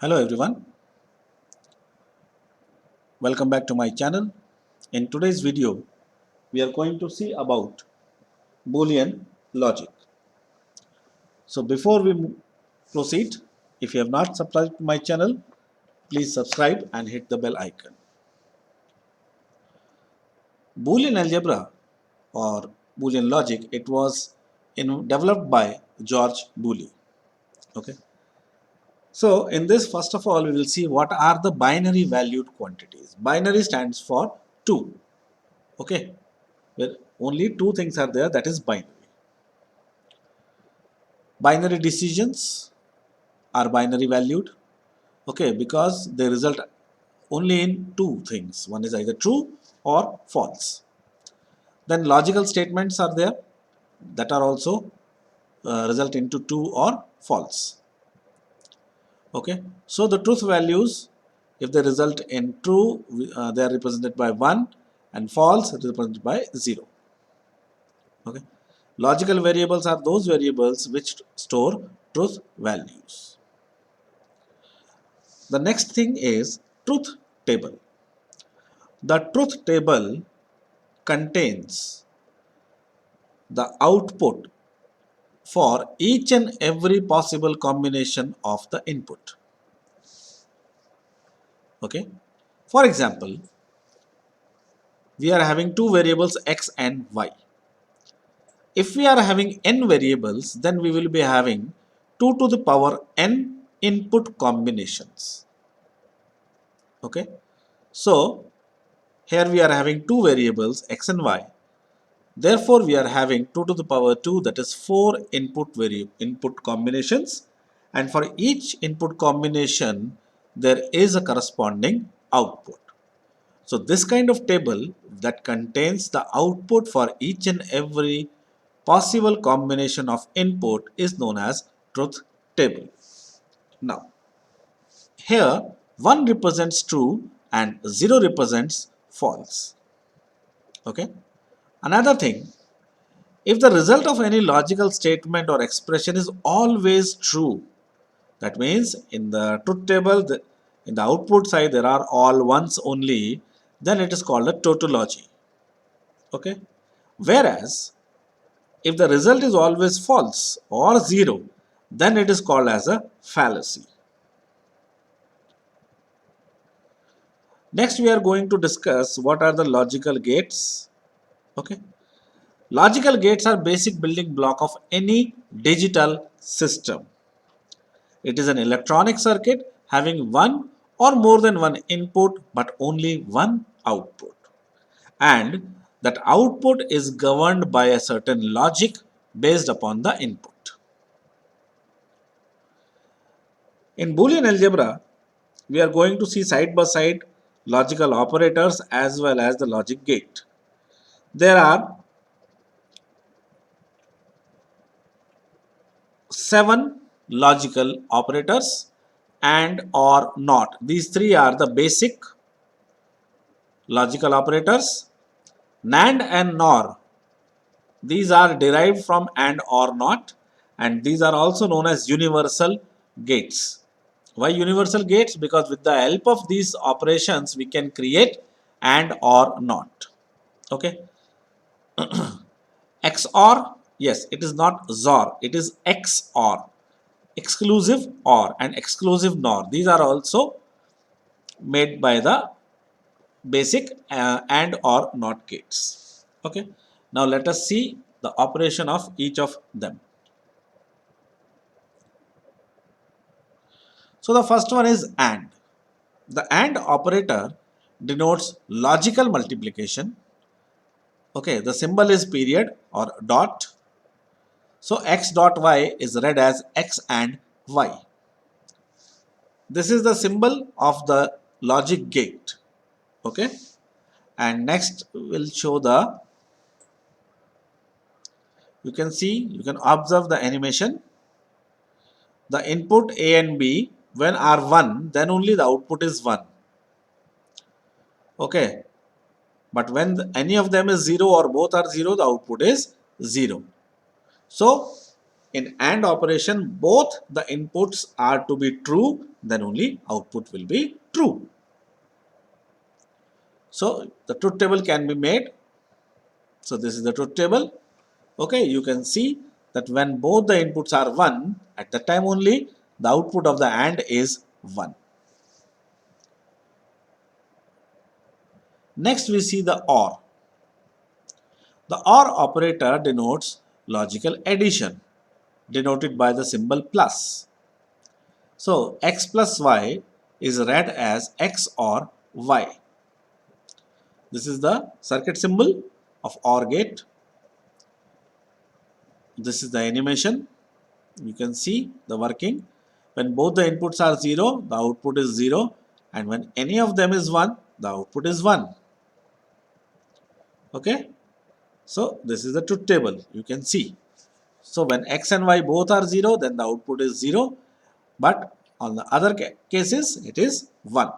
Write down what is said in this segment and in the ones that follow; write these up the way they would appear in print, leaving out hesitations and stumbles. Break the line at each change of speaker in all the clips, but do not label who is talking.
Hello everyone, welcome back to my channel. In today's video, we are going to see about Boolean logic. So before we proceed, if you have not subscribed to my channel, please subscribe and hit the bell icon. Boolean algebra or Boolean logic, it was developed by George Boole. Okay. So in this, first of all, we will see what are the binary valued quantities. Binary stands for 2. Okay, where only two things are there, that is binary. Binary decisions are binary valued, okay, because they result only in two things. One is either true or false. Then logical statements are there that are also result into true or false. Okay, so the truth values, if they result in true, they are represented by 1, and false represented by 0. Okay, logical variables are those variables which store truth values. The next thing is truth table. The truth table contains the output for each and every possible combination of the input. Okay. For example, we are having two variables x and y. If we are having n variables, then we will be having 2 to the power n input combinations. Okay. So, here we are having two variables x and y. Therefore, we are having 2 to the power 2, that is 4 input combinations, and for each input combination there is a corresponding output. So this kind of table that contains the output for each and every possible combination of input is known as truth table. Now, here 1 represents true and 0 represents false. Okay. Another thing, if the result of any logical statement or expression is always true, that means in the truth table, in the output side there are all ones only, then it is called a tautology. Okay. Whereas, if the result is always false or 0, then it is called as a fallacy. Next, we are going to discuss what are the logical gates. Okay. Logical gates are basic building block of any digital system. It is an electronic circuit having one or more than one input but only one output. And that output is governed by a certain logic based upon the input. In Boolean algebra, we are going to see side by side logical operators as well as the logic gate. There are 7 logical operators and or not. These three are the basic logical operators. NAND and NOR, these are derived from AND or not, and these are also known as universal gates. Why universal gates? Because with the help of these operations we can create AND or not. Okay. XOR, yes, it is not XOR, it is XOR, exclusive OR and exclusive NOR. These are also made by the basic AND or NOT gates. Okay. Now let us see the operation of each of them. So the first one is AND. The AND operator denotes logical multiplication. Okay, the symbol is period or dot. So x dot y is read as x and y. This is the symbol of the logic gate. Okay, and next we'll show the, you can see, you can observe the animation. The input A and B, when are 1, then only the output is 1. Okay, but when any of them is 0 or both are 0, the output is 0. So in AND operation both the inputs are to be true, then only output will be true. So the truth table can be made. So this is the truth table. Okay, you can see that when both the inputs are 1, at that time only the output of the AND is 1. Next we see the OR. The OR operator denotes logical addition, denoted by the symbol plus. So x plus y is read as x or y. This is the circuit symbol of OR gate. This is the animation. You can see the working. When both the inputs are 0, the output is 0, and when any of them is 1, the output is 1. Okay. So this is the truth table. You can see. So when x and y both are 0, then the output is 0. But on the other cases, it is 1.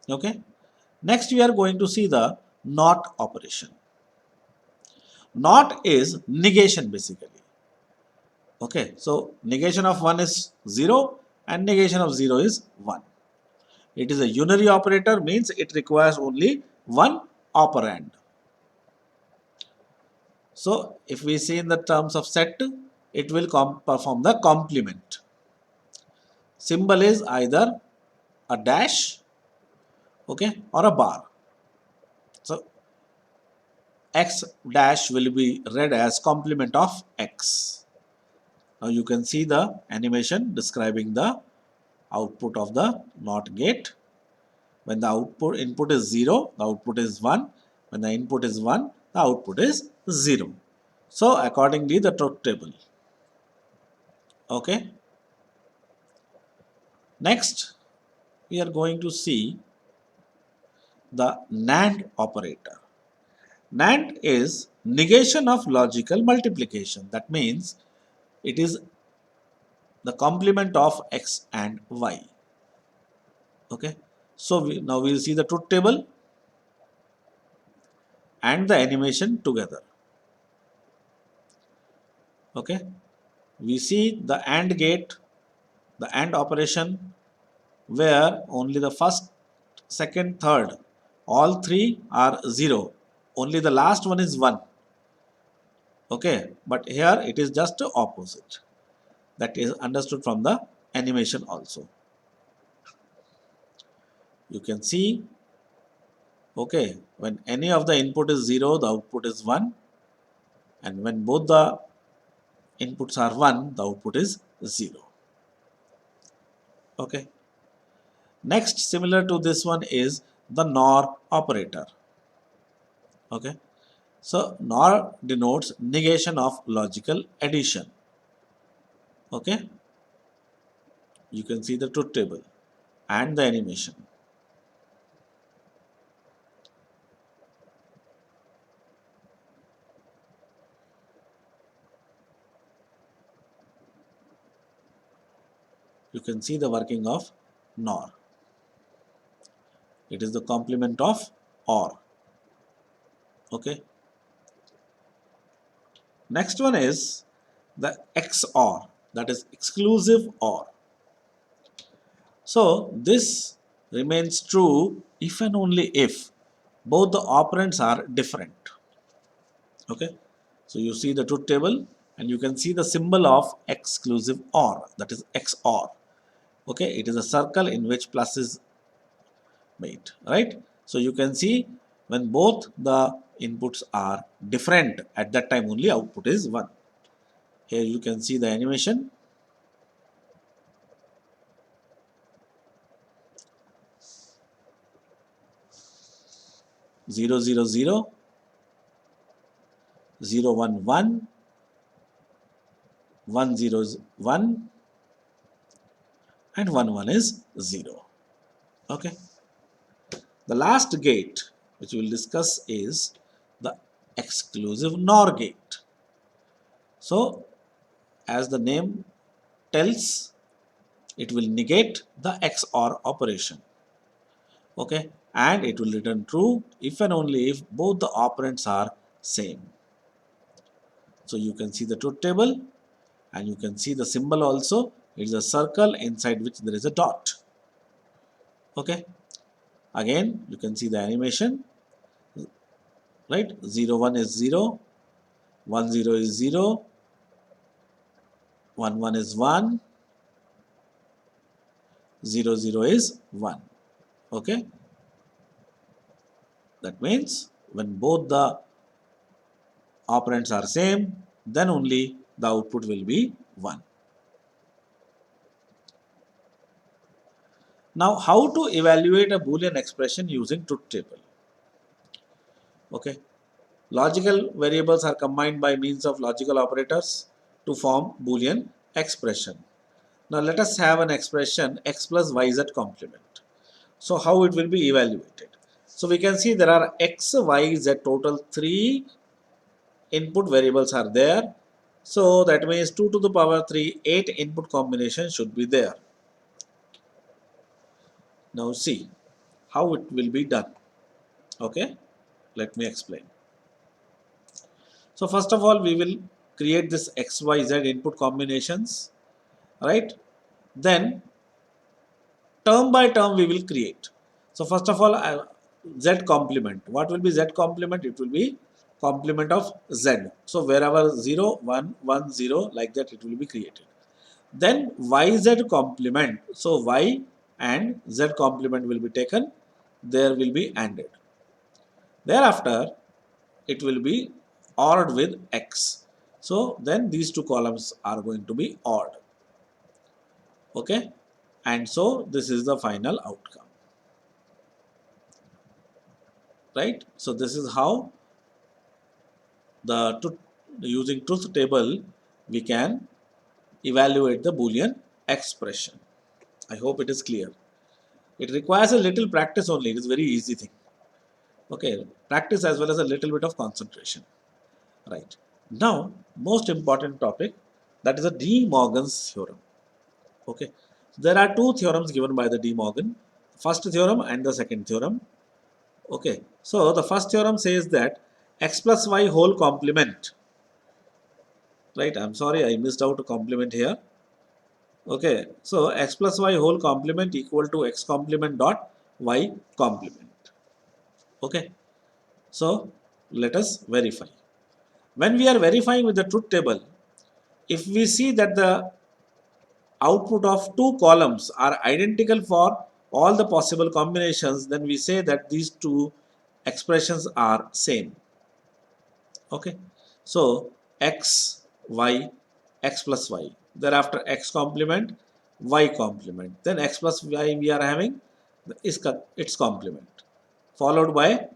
Okay. Next, we are going to see the NOT operation. NOT is negation basically. Okay. So negation of 1 is 0 and negation of 0 is 1. It is a unary operator, means it requires only one operand. So if we see in the terms of set, it will perform the complement. Symbol is either a dash, okay, or a bar. So x dash will be read as complement of x. Now you can see the animation describing the output of the NOT gate. When the output input is 0, the output is 1. When the input is 1, the output is 0. So accordingly the truth table. Okay. Next, we are going to see the NAND operator. NAND is negation of logical multiplication. That means it is the complement of x and y. Okay. So now we will see the truth table and the animation together. Okay. We see the AND gate, the AND operation, where only the first, second, third, all three are 0. Only the last one is 1. Okay. But here it is just opposite. That is understood from the animation also. You can see, okay, when any of the input is 0, the output is 1. And when both the inputs are 1, the output is 0. Okay. Next, similar to this one is the NOR operator. Okay. So NOR denotes negation of logical addition. Okay. You can see the truth table and the animation. You can see the working of NOR. It is the complement of OR. Okay. Next one is the XOR, that is exclusive OR. So this remains true if and only if both the operands are different. Okay. So you see the truth table and you can see the symbol of exclusive OR, that is XOR. Okay. It is a circle in which plus is made, right? So you can see when both the inputs are different, at that time only output is 1. Here you can see the animation. Zero, zero, zero, 0, 1, 1, 1, 0 is 1, and 1, 1 is 0. Okay. The last gate which we will discuss is the exclusive NOR gate. So as the name tells, it will negate the XOR operation. Okay. And it will return true if and only if both the operands are same. So you can see the truth table And you can see the symbol also. It's a circle inside which there is a dot. Okay. Again, you can see the animation. Right. 0, 1 is 0. 1, 0 is 0. 1, 1 is 1. 0, 0 is 1. Okay. That means when both the operands are same, then only the output will be 1. Now, how to evaluate a Boolean expression using truth table? Okay. Logical variables are combined by means of logical operators to form Boolean expression. Now, let us have an expression x plus yz complement. So, how it will be evaluated? So, we can see there are x, y, z, total 3 input variables are there. So, that means 2 to the power 3, 8 input combinations should be there. Now, see how it will be done. Okay, let me explain. So, first of all, we will create this x, y, z input combinations, right? Then, term by term, we will create. So, first of all, z complement. What will be z complement? It will be complement of z. So, wherever 0, 1, 1, 0, like that, it will be created. Then yz complement. So, y and z complement will be taken. There will be ANDed. Thereafter, it will be ORed with x. So, then these two columns are going to be ORed. Okay. And so, this is the final outcome. Right. So, this is how using truth table we can evaluate the Boolean expression. I hope it is clear. It requires a little practice only. It is very easy thing. Okay, practice as well as a little bit of concentration. Right. Now, most important topic, that is a De Morgan's theorem. Okay. There are two theorems given by the De Morgan. First theorem and the second theorem. Okay. So, the first theorem says that x plus y whole complement. Right. I'm sorry, I missed out a complement here. Okay. So, x plus y whole complement equal to x complement dot y complement. Okay. So, let us verify. When we are verifying with the truth table, if we see that the output of two columns are identical for all the possible combinations, then we say that these two expressions are same. Okay. So, x, y, x plus y. Thereafter, x complement, y complement. Then x plus y we are having its complement, followed by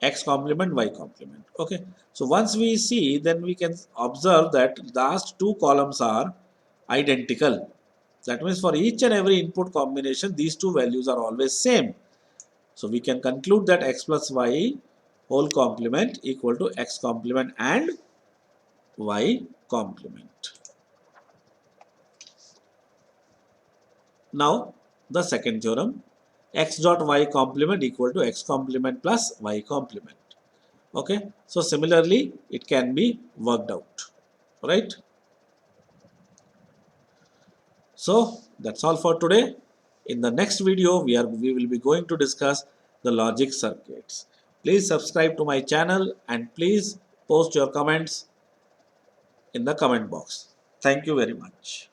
x complement, y complement. Okay. So, once we see, then we can observe that the last two columns are identical. That means for each and every input combination, these two values are always same. So, we can conclude that x plus y whole complement equal to x complement and y complement. Now, the second theorem, x dot y complement equal to x complement plus y complement. Okay. So, similarly, it can be worked out, right? So, that's all for today. In the next video, we will be going to discuss the logic circuits. Please subscribe to my channel and please post your comments in the comment box. Thank you very much.